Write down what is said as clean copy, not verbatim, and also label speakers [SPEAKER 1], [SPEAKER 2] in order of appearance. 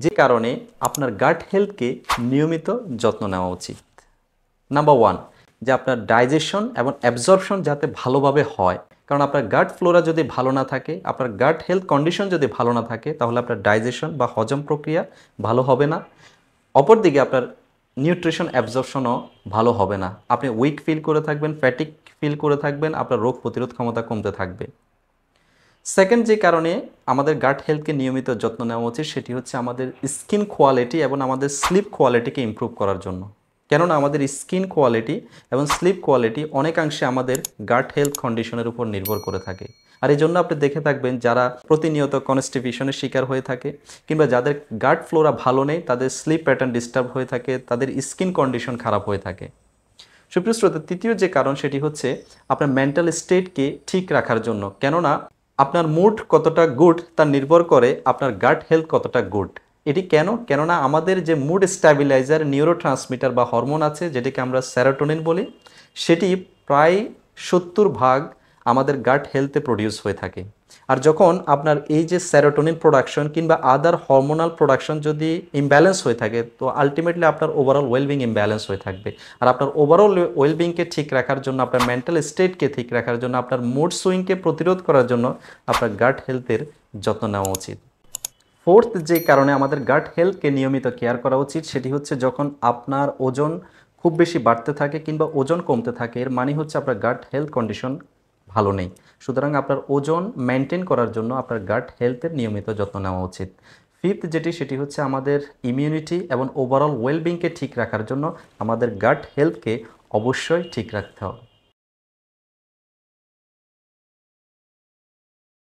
[SPEAKER 1] যে কারণে আপনার গাট হেলথকে নিয়মিত যত্ন নেওয়া উচিত। নাম্বার 1, যে আপনার ডাইজেশন এবং অ্যাবজর্পশন যাতে ভালোভাবে হয়। কারণ আপনার গাট ফ্লোরা যদি ভালো না থাকে, আপনার গাট হেলথ কন্ডিশন যদি ভালো না থাকে, তাহলে আপনার ডাইজেশন বা হজম প্রক্রিয়া ভালো হবে না। অপরদিকে আপনার নিউট্রিশন অ্যাবজর্পশনও ভালো হবে না। আপনি উইক ফিল করে থাকবেন, ফ্যাটিক ফিল করে থাকবেন, আপনার রোগ প্রতিরোধ ক্ষমতা কমতে থাকবে। সেকেন্ড যে কারণে আমাদের গাট হেলথকে নিয়মিত যত্ন নেওয়া উচিত, সেটি হচ্ছে আমাদের স্কিন কোয়ালিটি এবং আমাদের স্লিপ কোয়ালিটিকে ইমপ্রুভ করার জন্য। কেননা আমাদের স্কিন কোয়ালিটি এবং স্লিপ কোয়ালিটি অনেকাংশে আমাদের গাট হেলথ কন্ডিশনের উপর নির্ভর করে থাকে। আর এই জন্য আপনি দেখে থাকবেন যারা প্রতিনিয়ত কনস্টিপেশনের শিকার হয়ে থাকে কিংবা যাদের গাট ফ্লোরা ভালো নেই, তাদের স্লিপ প্যাটার্ন ডিস্টার্ব হয়ে থাকে, তাদের স্কিন কন্ডিশন খারাপ হয়ে থাকে। সুপ্রিয় শ্রোতা, তৃতীয় যে কারণ সেটি হচ্ছে আপনার মেন্টাল স্টেটকে ঠিক রাখার জন্য। কেননা আপনার মুড কতটা গুড তা নির্ভর করে আপনার গাট হেলথ কতটা গুড। এটি কেননা আমাদের যে মুড স্ট্যাবিলাইজার নিউরোট্রান্সমিটার বা হরমোন আছে, যেটিকে আমরা সেরোটোনিন বলি, সেটি প্রায় 70% আমাদের গাট হেলথে প্রডিউস হয়ে থাকে। আর যখন আপনার এই যে সেরোটোনিন প্রোডাকশন কিংবা আদার হরমোনাল প্রোডাকশন যদি ইমব্যালেন্স হয়ে থাকে, তো আলটিমেটলি আপনার ওভারঅল ওয়েলবিং ইমব্যালেন্স হয়ে থাকবে। আর আপনার ওভারঅল ওয়েলবিংকে ঠিক রাখার জন্য, আপনার মেন্টাল স্টেটকে ঠিক রাখার জন্য, আপনার মুড সুইংকে প্রতিরোধ করার জন্য আপনার গাট হেলথের যত্ন নেওয়া উচিত। ফোর্থ যে কারণে আমাদের গাট হেলথকে নিয়মিত কেয়ার করা উচিত, সেটি হচ্ছে যখন আপনার ওজন খুব বেশি বাড়তে থাকে কিংবা ওজন কমতে থাকে, এর মানে হচ্ছে আপনার গাট হেলথ কন্ডিশন ভালো নেই। সুতরাং আপনার ওজন মেনটেন করার জন্য আপনার গাট হেলথের নিয়মিত যত্ন নেওয়া উচিত। ফিফথ সেটি হচ্ছে আমাদের ইমিউনিটি এবং ওভারঅল ওয়েলবিংকে ঠিক রাখার জন্য আমাদের গাট হেলথকে অবশ্যই ঠিক রাখতে হবে।